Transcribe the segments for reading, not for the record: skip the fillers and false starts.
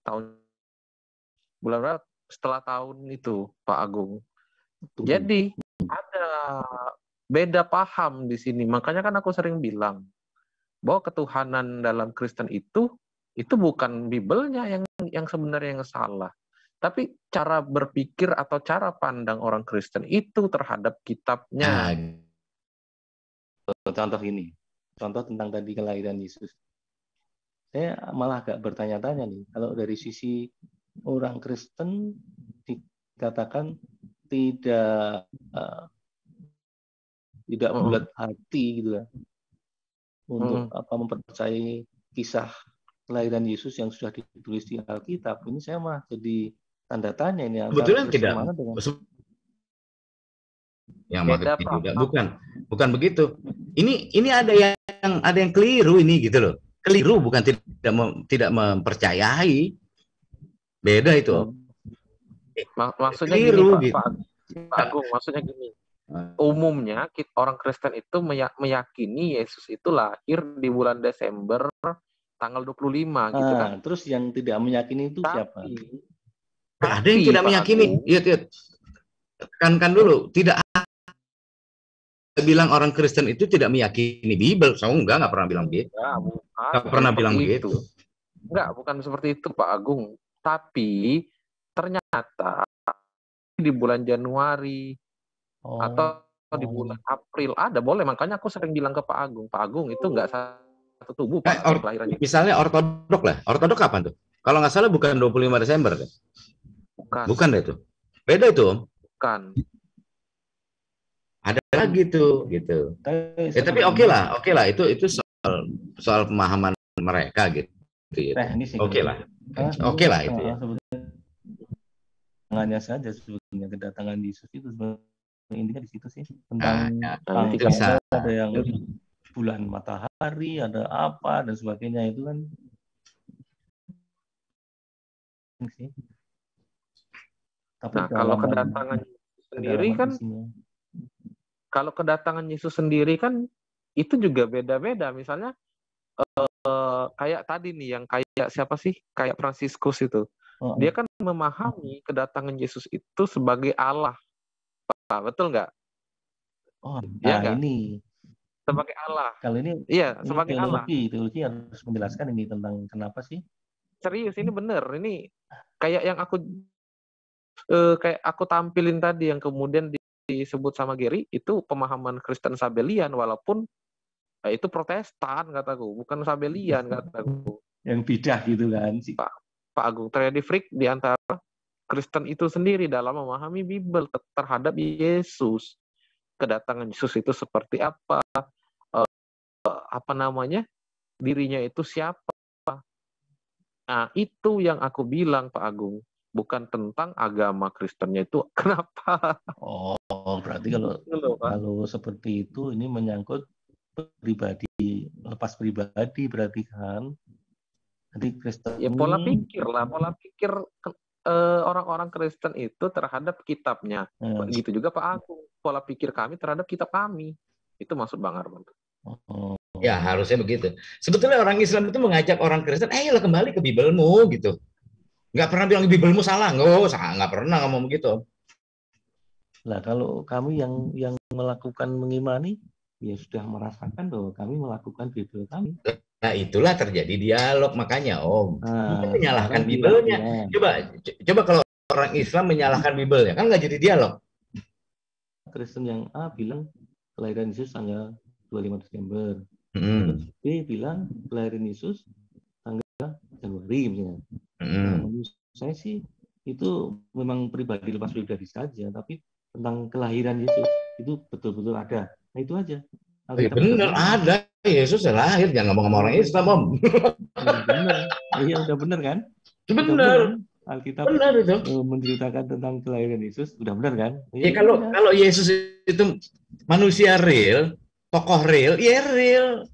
tahun bulan berapa? Setelah tahun itu, Pak Agung. Tunggu. Jadi ada beda paham di sini. Makanya kan aku sering bilang bahwa ketuhanan dalam Kristen itu bukan Bibelnya yang sebenarnya yang salah. Tapi cara berpikir atau cara pandang orang Kristen itu terhadap kitabnya. Contoh ini, contoh tentang tadi kelahiran Yesus. Saya malah agak bertanya-tanya nih, kalau dari sisi orang Kristen dikatakan tidak bulat hati gitu ya, untuk mempercayai kisah kelahiran Yesus yang sudah ditulis di Alkitab. Ini saya mah jadi tanda tanya ini antara sebetulnya Kristen tidak mana dengan yang maksudnya juga bukan begitu. Ini ada yang keliru ini gitu loh. Keliru bukan tidak mempercayai. Beda itu. Maksudnya keliru, gini gitu. Pak Agung, maksudnya gini. Umumnya orang Kristen itu meyakini Yesus itu lahir di bulan Desember tanggal 25 gitu kan. Terus yang tidak meyakini itu siapa? Ada yang tidak meyakini. Iya, tekankan dulu, tidak bilang orang Kristen itu tidak meyakini Bible. Saya nggak pernah bilang begitu. Nggak pernah bilang begitu. Enggak, bukan seperti itu Pak Agung. Tapi ternyata di bulan Januari atau di bulan April ada boleh. Makanya aku sering bilang ke Pak Agung itu enggak satu tubuh Pak. Misalnya ortodok lah. Ortodok kapan tuh? Kalau nggak salah bukan 25 Desember kan? Bukan deh itu. Beda itu Om. Bukan. Ada lagi tuh gitu. Tapi oke lah itu soal pemahaman mereka gitu. Oke lah itu ya. Tangannya saja sebetulnya kedatangan Yesus itu intinya di situ sih tentang bisa. Ada yang bulan matahari, ada apa dan sebagainya itu kan sih. Tapi kalau kedatangan sendiri kan kalau kedatangan Yesus sendiri kan itu juga beda-beda. Misalnya kayak tadi nih yang kayak siapa sih? Kayak Fransiskus itu. Dia kan memahami kedatangan Yesus itu sebagai Allah. Pak, betul nggak? Ini sebagai Allah. Kalau ini sebagai teologi harus menjelaskan ini tentang kenapa sih? Serius ini bener. Ini kayak yang aku tampilin tadi yang kemudian disebut sama Gary itu pemahaman Kristen Sabelian walaupun itu Protestan kataku, bukan Sabelian kataku. Yang bidah gitu kan sih. Pak Agung, terjadi freak di antara Kristen itu sendiri dalam memahami Bible terhadap Yesus. Kedatangan Yesus itu seperti apa? Apa namanya? Dirinya itu siapa? Nah, itu yang aku bilang Pak Agung. Bukan tentang agama Kristennya itu kenapa? Berarti kalau seperti itu ini menyangkut pribadi, lepas pribadi berarti kan. Jadi Kristen pola pikir orang-orang Kristen itu terhadap kitabnya. Gitu juga Pak Agung. Pola pikir kami terhadap kitab kami. Itu maksud Bang Arman. Ya harusnya begitu. Sebetulnya orang Islam itu mengajak orang Kristen, ayolah kembali ke Bibelmu gitu. Nggak pernah bilang Bibelmu salah, nggak pernah ngomong begitu. Nah kalau kami yang melakukan mengimani, ya sudah merasakan bahwa kami melakukan Bibel kami. Nah itulah terjadi dialog makanya Om. Bukan menyalahkan Bibelnya. Coba kalau orang Islam menyalahkan Bibelnya, kan nggak jadi dialog. Kristen yang A bilang kelahiran Yesus tanggal 25 Desember. B bilang kelahiran Yesus tanggal Januari misalnya. Menurut saya sih itu memang pribadi lepas pribadi saja, tapi tentang kelahiran Yesus itu betul-betul ada. Nah itu aja. Benar ada. Yesus lahir, jangan ngomong sama orang Islam Om. Benar. Iya udah benar kan? Benar. Alkitab benar itu menceritakan tentang kelahiran Yesus, udah benar kan? Ya kalau Yesus itu manusia real, tokoh real, ya real.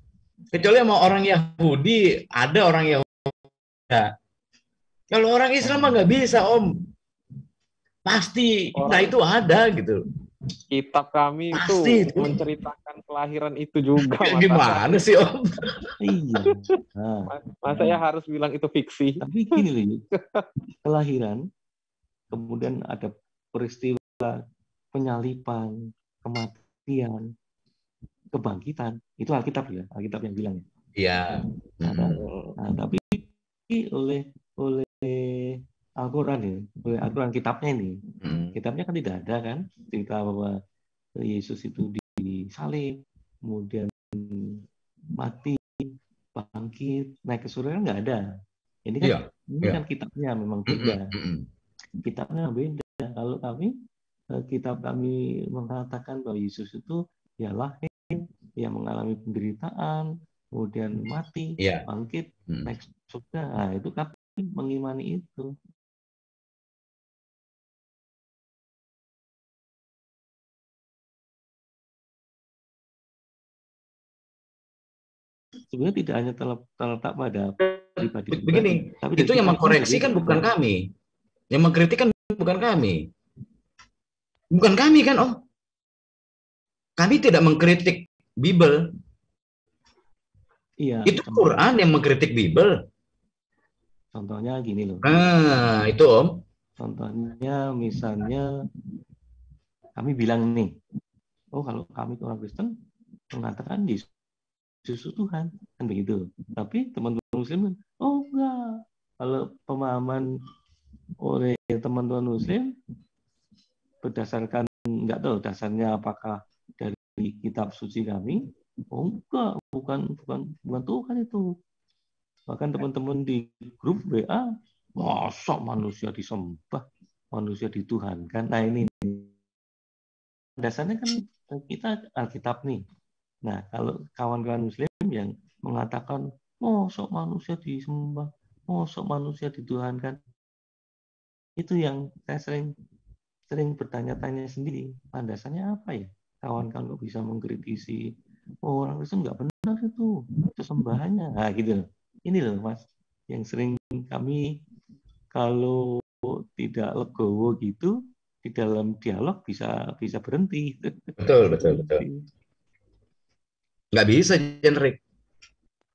Kecuali sama orang Yahudi, ada orang Yahudi. Kalau orang Islam mah nggak bisa Om. Pasti, nah itu ada gitu. Kitab kami Pasti itu menceritakan kelahiran itu juga. Gimana sih Om? Iya. Nah, masa ya harus bilang itu fiksi? tapi gini loh, kelahiran, kemudian ada peristiwa penyalipan, kematian, kebangkitan, itu Alkitab ya, Alkitab yang bilang. Iya. Nah, tapi oleh Al-Quran ya, oleh Al-Quran kitabnya ini, kitabnya kan tidak ada kan cerita bahwa Yesus itu disalib, kemudian mati, bangkit, naik ke surga kan nggak ada. Ini kan kan kitabnya memang beda. Kitabnya beda. Kalau kitab kami mengatakan bahwa Yesus itu ya lahir, ya mengalami penderitaan, kemudian mati, bangkit, naik surga. Nah, itu kami mengimani itu. Sebenarnya tidak hanya terletak pada pribadi. Begini, tapi itu yang mengkoreksi kan bukan kami. Yang mengkritik kan bukan kami. Bukan kami kan, Om. Kami tidak mengkritik Bible. Iya. Itu Quran yang mengkritik Bible. Contohnya gini loh. Nah, itu Om. Contohnya misalnya kami bilang nih, oh kalau kami orang Kristen mengatakan Yesus Tuhan, kan begitu. Tapi teman-teman Muslim, oh enggak. Kalau pemahaman oleh teman-teman Muslim berdasarkan enggak tahu dasarnya apakah dari kitab suci kami, oh enggak, bukan Tuhan itu. Bahkan teman-teman di grup WA, masa manusia disembah, manusia dituhankan. Nah ini dasarnya kan kita Alkitab nih. Nah kalau kawan-kawan Muslim yang mengatakan, masa manusia disembah, masa manusia dituhankan, itu yang saya sering bertanya-tanya sendiri, landasannya apa ya? Kawan-kawan kok bisa mengkritisi, oh orang Kristen nggak benar itu sembahannya. Nah gitu. Ini loh Mas, yang sering kami kalau tidak legowo gitu, di dalam dialog bisa berhenti. Betul. Nggak bisa generik.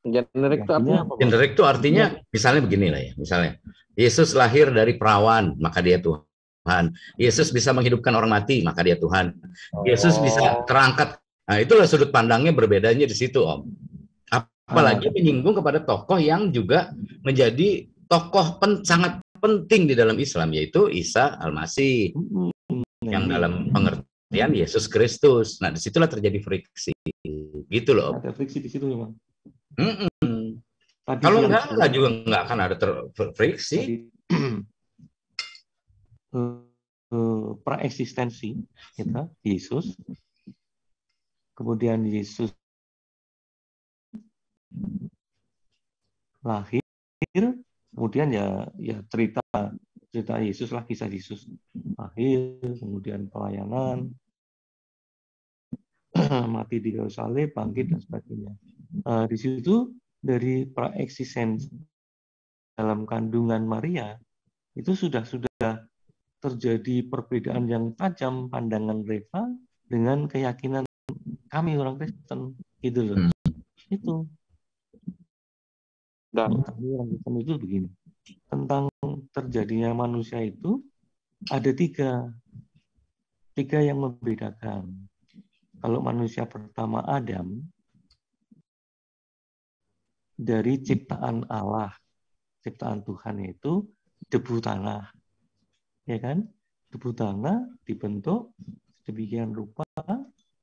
Generik itu artinya apa? Generik itu artinya, misalnya begini lah ya, misalnya Yesus lahir dari perawan, maka dia Tuhan. Yesus bisa menghidupkan orang mati, maka dia Tuhan. Yesus bisa terangkat. Nah, itulah sudut pandangnya berbedanya di situ, Om. Apalagi menyinggung kepada tokoh yang juga menjadi tokoh sangat penting di dalam Islam, yaitu Isa Al-Masih, yang dalam pengertian Yesus Kristus. Nah, disitulah terjadi friksi, gitu loh. Ada friksi di situ memang. Kalau enggak juga nggak akan ada friksi. Praeksistensi kita Yesus, kemudian Yesus lahir, kemudian ya cerita Yesus lah, kisah Yesus lahir, kemudian pelayanan, mati di kayu salib, bangkit dan sebagainya. Di situ dari praeksistensi dalam kandungan Maria itu sudah terjadi perbedaan yang tajam pandangan Reva dengan keyakinan kami orang Kristen, gitu loh. Itu. Dan kami orang Kristen itu begini, tentang terjadinya manusia itu ada tiga yang membedakan. Kalau manusia pertama Adam, dari ciptaan Allah, ciptaan Tuhan itu debu tanah, ya kan? Debu tanah dibentuk sedemikian rupa,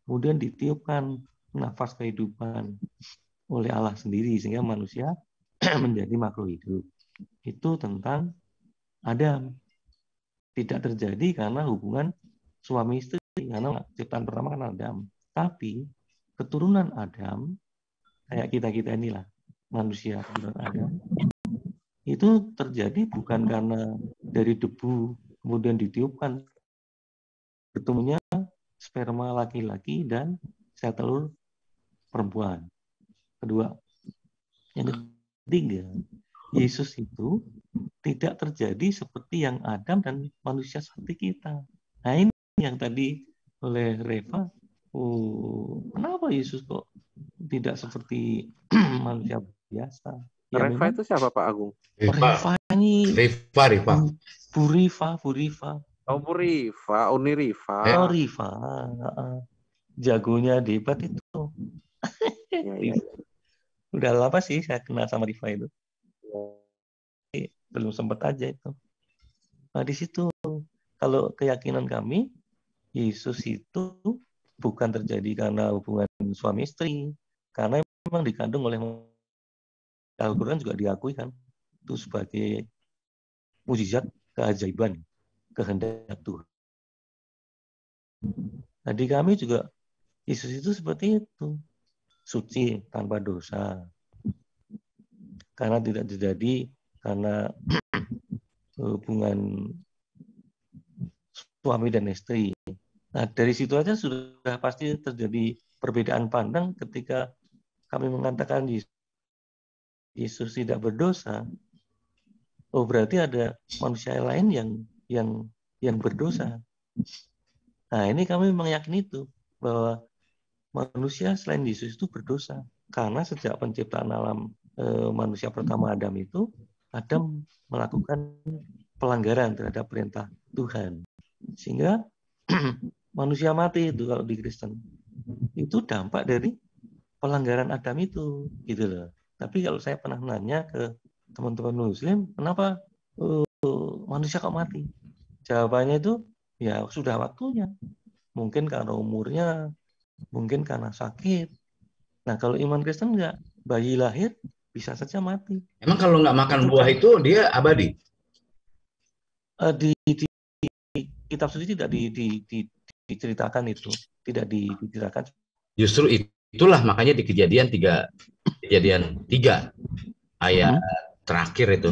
kemudian ditiupkan nafas kehidupan oleh Allah sendiri sehingga manusia menjadi makhluk hidup. Itu tentang Adam. Tidak terjadi karena hubungan suami istri, karena ciptaan pertama kan Adam. Tapi keturunan Adam, kayak kita inilah, manusia keturunan Adam, itu terjadi bukan karena dari debu kemudian ditiupkan, bertemunya sperma laki-laki dan sel telur perempuan. Kedua. Yang ketiga, Yesus itu tidak terjadi seperti yang Adam dan manusia seperti kita. Nah ini yang tadi oleh Reva, kenapa Yesus kok tidak seperti manusia biasa? Ya Reva memang itu siapa Pak Agung? Reva ini Rifa. Bu Rifa. Oh, Bu Rifa, Uni Rifa. Oh, Rifa. Jagonya debat itu. Ya. Udah lama sih saya kenal sama Rifa itu. Belum sempat aja itu. Nah, di situ kalau keyakinan kami, Yesus itu bukan terjadi karena hubungan suami istri, karena memang dikandung oleh Al-Quran juga diakui kan itu sebagai mujizat keajaiban kehendak Tuhan. Nah, di kami juga Yesus itu seperti itu, suci tanpa dosa, karena tidak terjadi karena hubungan suami dan istri. Nah, dari situ aja sudah pasti terjadi perbedaan pandang ketika kami mengatakan Yesus tidak berdosa. Oh, berarti ada manusia lain yang berdosa. Nah, ini kami meyakini itu bahwa manusia selain Yesus itu berdosa karena sejak penciptaan alam manusia pertama Adam itu, Adam melakukan pelanggaran terhadap perintah Tuhan, sehingga manusia mati itu kalau di Kristen itu dampak dari pelanggaran Adam itu, gitu loh. Tapi kalau saya pernah nanya ke teman-teman Muslim, kenapa manusia kok mati? Jawabannya itu ya sudah waktunya. Mungkin karena umurnya, mungkin karena sakit. Nah, kalau iman Kristen enggak, bayi lahir bisa saja mati. Emang kalau nggak makan buah itu dia abadi? Di kitab suci tidak diceritakan itu, tidak diceritakan. Justru itulah makanya di kejadian 3 ayat terakhir itu.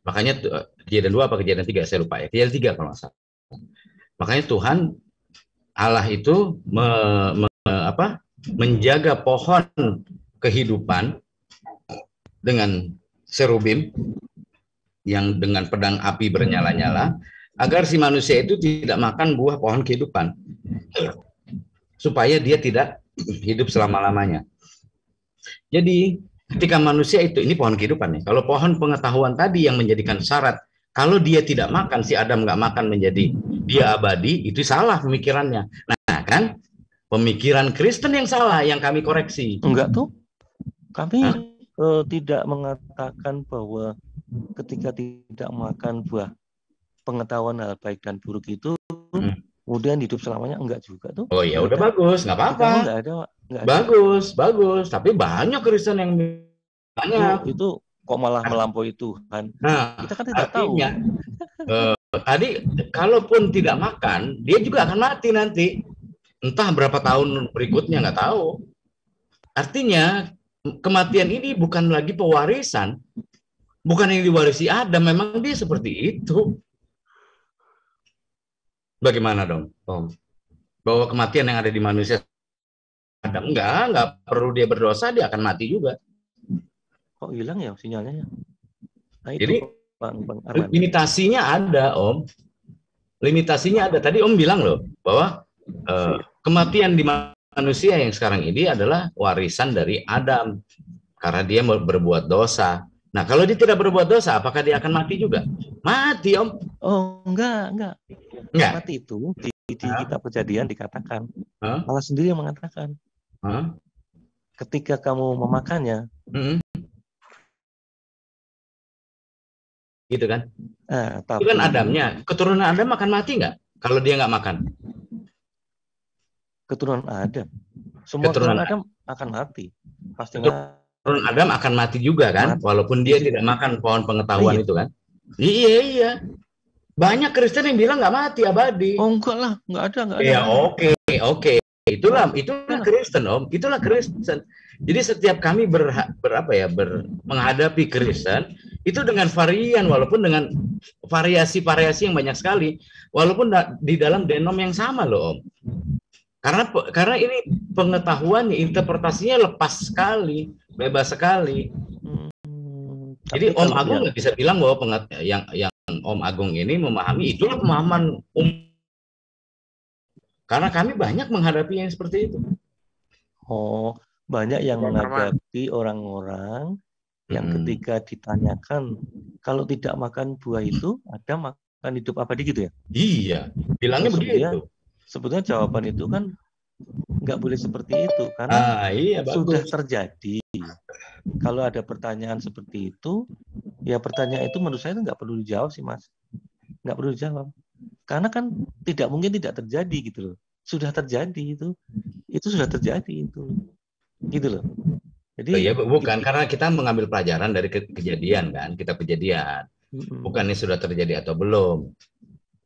Makanya kejadian 2 apa kejadian 3 saya lupa ya. Kejadian 3 kalau nggak salah. Makanya Tuhan Allah itu menjaga pohon kehidupan dengan serubim yang dengan pedang api bernyala-nyala agar si manusia itu tidak makan buah pohon kehidupan supaya dia tidak hidup selama-lamanya. Jadi ketika manusia itu, ini pohon kehidupan nih, kalau pohon pengetahuan tadi yang menjadikan syarat kalau dia tidak makan, si Adam nggak makan menjadi dia abadi, itu salah pemikirannya. Nah kan pemikiran Kristen yang salah yang kami koreksi. Enggak tuh, kami tidak mengatakan bahwa ketika tidak makan buah pengetahuan hal baik dan buruk itu kemudian hidup selamanya, enggak juga tuh. Oh ya udah bagus, nggak apa-apa. Enggak ada. Bagus. Tapi banyak Kristen yang banyak. Itu kok malah melampaui Tuhan. Nah, kita kan tidak artinya, tahu. Tadi kalaupun tidak makan, dia juga akan mati nanti. Entah berapa tahun berikutnya nggak tahu. Artinya kematian ini bukan lagi pewarisan, bukan yang diwarisi Adam, memang dia seperti itu. Bagaimana dong, Om? Bahwa kematian yang ada di manusia Adam nggak perlu dia berdosa, dia akan mati juga. Kok hilang ya sinyalnya? Nah, itu, jadi Bang limitasinya ada, Om. Limitasinya ada. Tadi Om bilang loh bahwa kematian di manusia yang sekarang ini adalah warisan dari Adam karena dia berbuat dosa. Nah, kalau dia tidak berbuat dosa, apakah dia akan mati juga? Mati, Om. Oh, enggak. Mati itu di kitab Kejadian dikatakan. Allah sendiri yang mengatakan. Ketika kamu memakannya, gitu kan? Tapi, itu kan Adamnya. Keturunan Adam akan mati nggak kalau dia nggak makan? Keturunan Adam. Semua keturunan Adam akan mati. Pasti keturunan Adam akan mati juga kan, walaupun dia tidak makan pohon pengetahuan itu kan? Iya. Banyak Kristen yang bilang nggak mati, abadi. Oh enggak lah, nggak ada. Ya oke. Itulah Kristen, Om. Itulah Kristen. Jadi setiap kami menghadapi Kristen itu dengan varian, walaupun dengan variasi-variasi yang banyak sekali, walaupun di dalam denom yang sama loh, Om. Karena ini pengetahuan, interpretasinya lepas sekali, bebas sekali. Jadi Om Agung nggak bisa bilang bahwa yang Om Agung ini memahami, itulah pemahaman Karena kami banyak menghadapi yang seperti itu. Oh, banyak yang menghadapi orang-orang yang ketika ditanyakan kalau tidak makan buah itu ada makan hidup abadi gitu ya? Iya, bilangnya begitu. Sebetulnya jawaban itu kan nggak boleh seperti itu karena iya, sudah terjadi. Kalau ada pertanyaan seperti itu, ya pertanyaan itu menurut saya itu nggak perlu dijawab sih Mas, nggak perlu dijawab. Karena kan tidak mungkin tidak terjadi gitu loh. Sudah terjadi itu sudah terjadi itu, gitu loh. Jadi iya, bukan karena kita mengambil pelajaran dari kejadian kan, kita kejadian. Bukannya sudah terjadi atau belum.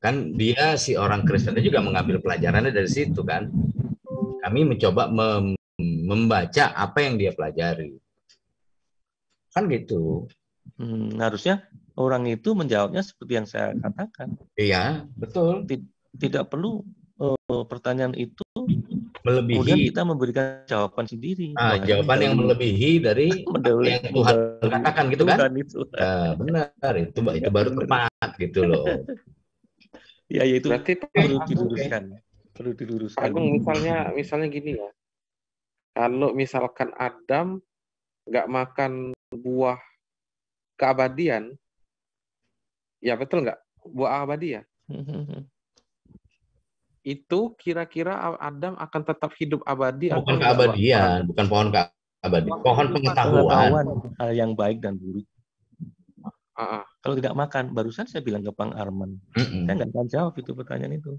Kan dia si orang Kristen juga mengambil pelajarannya dari situ kan. Kami mencoba membaca apa yang dia pelajari. Kan gitu. Harusnya orang itu menjawabnya seperti yang saya katakan. Iya, betul. Tidak perlu pertanyaan itu melebihi. Kemudian kita memberikan jawaban sendiri. Jawaban yang melebihi dari yang Tuhan katakan gitu kan? Benar, itu baru tepat gitu loh. Ya itu berarti perlu diluruskan. Perlu diluruskan. Agung, misalnya gini ya. Kalau misalkan Adam nggak makan buah keabadian, ya betul nggak? Buah abadi ya? Itu kira-kira Adam akan tetap hidup abadi bukan atau keabadian, bukan pohon keabadian, pohon pengetahuan yang baik dan buruk. Kalau tidak makan, barusan saya bilang ke Bang Arman, saya nggak akan jawab itu pertanyaan itu.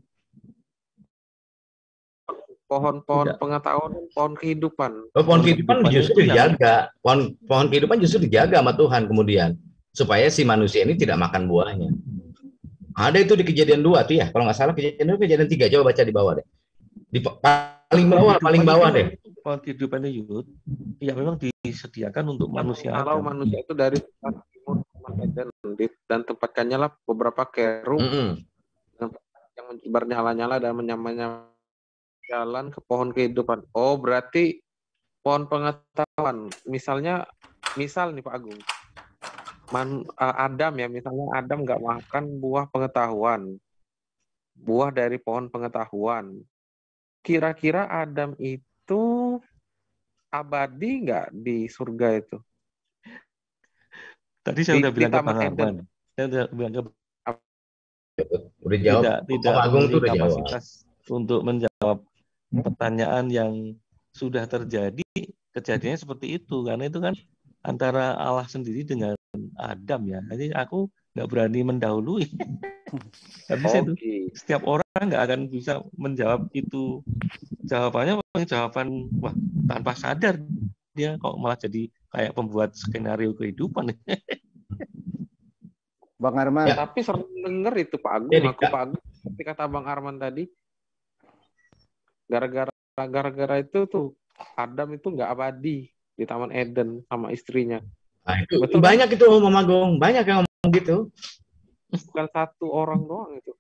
Pohon pengetahuan, pohon kehidupan. Pohon kehidupan justru dijaga. Pohon kehidupan justru dijaga sama Tuhan kemudian supaya si manusia ini tidak makan buahnya. Ada itu di Kejadian 2 tuh ya, kalau nggak salah Kejadian 2, Kejadian 3, coba baca di bawah deh. Di paling bawah deh. Pohon kehidupan itu ya memang disediakan untuk manusia. Kalau manusia itu dari timur dan tempatkannya lah beberapa kerub yang bernyala-nyala dan menyamanya jalan ke pohon kehidupan. Oh, berarti pohon pengetahuan. Misal nih Pak Agung. Adam ya, misalnya Adam nggak makan buah pengetahuan. Buah dari pohon pengetahuan. Kira-kira Adam itu abadi nggak di surga itu? Tadi saya udah bilang ke Bang Arman. Saya udah bilang ke udah jawab. Tidak memiliki kapasitas untuk menjawab pertanyaan yang sudah terjadi, kejadiannya seperti itu. Karena itu kan antara Allah sendiri dengan Adam ya. Jadi aku nggak berani mendahului. Bisa itu. Setiap orang nggak akan bisa menjawab itu. Jawabannya jawaban tanpa sadar dia kok malah jadi kayak pembuat skenario kehidupan. Bang Arman. Ya, tapi sering denger itu Pak Agung, Pak Agung seperti kata Bang Arman tadi. Gara-gara itu tuh Adam itu nggak abadi di Taman Eden sama istrinya. Nah, itu betul, banyak kan? Itu Mama Gong, banyak yang ngomong gitu. Bukan satu orang doang itu.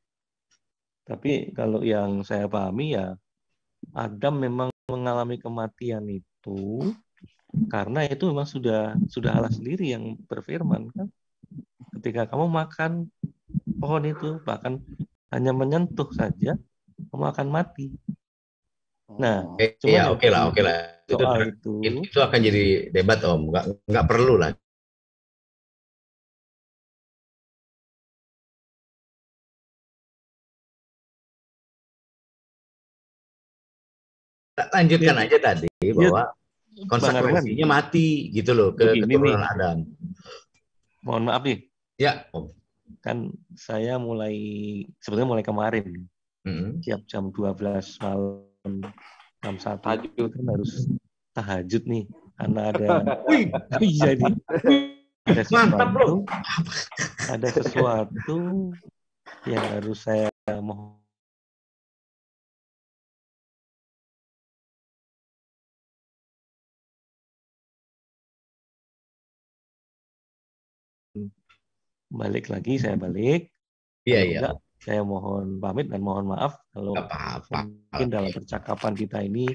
Tapi kalau yang saya pahami ya Adam memang mengalami kematian itu karena itu memang sudah Allah sendiri yang berfirman kan. Ketika kamu makan pohon itu bahkan hanya menyentuh saja kamu akan mati. Nah, ya oke lah. Itu akan jadi debat Om, nggak perlu lah. Lanjutkan aja tadi bahwa konsekuensinya mati gitu loh ke keturunan Adam. Mohon maaf nih. Ya Om. Kan saya sebetulnya mulai kemarin. Tiap jam 12 malam jam 1 itu kan harus tahajud nih karena ada ada sesuatu yang harus saya mohon balik lagi. Iya. Saya mohon pamit dan mohon maaf kalau mungkin dalam percakapan kita ini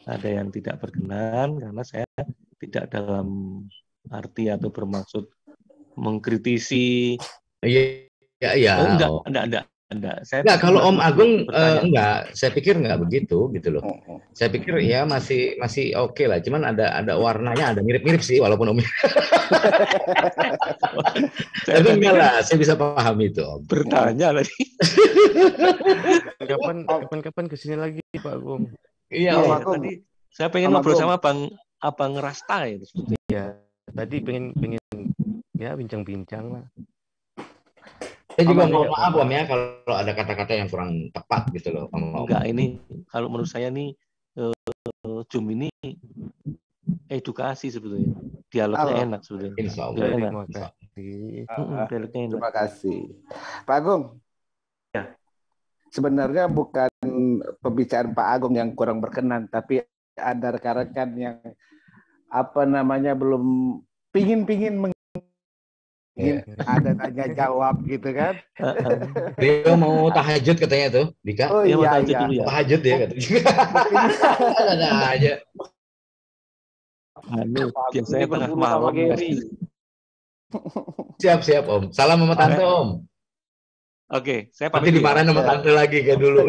ada yang tidak berkenan karena saya tidak dalam arti atau bermaksud mengkritisi. Iya. Oh, enggak. Enggak, kalau Om Agung enggak, saya pikir enggak begitu gitu loh. Saya pikir ya masih oke lah, cuman ada warnanya, ada mirip-mirip sih walaupun Om. Tapi enggak lah, saya bisa pahami itu Om. Bertanya lagi. Kapan kesini lagi Pak Agung? Iya, Om Agung. Tadi saya pengen ngobrol sama Abang Rasta itu. Iya, tadi pengen ya bincang-bincang lah. Saya juga mohon maaf Om ya kalau ada kata-kata yang kurang tepat gitu loh. Enggak, ini kalau menurut saya nih Zoom ini edukasi sebetulnya. Dialognya enak sebetulnya. Insya Allah. Terima kasih. Terima kasih. Pak Agung. Ya. Sebenarnya bukan pembicaraan Pak Agung yang kurang berkenan, tapi ada rekan-rekan yang belum pingin ada tanya jawab gitu kan. Dia mau tahajud katanya tuh, Dika. Oh iya. Tahajud dia katanya. Ada aja. Biasanya tengah malam. Siap Om. Salam sama tante Om. Oke, saya pamit. Nanti dimarahin sama tante lagi kayak dulu.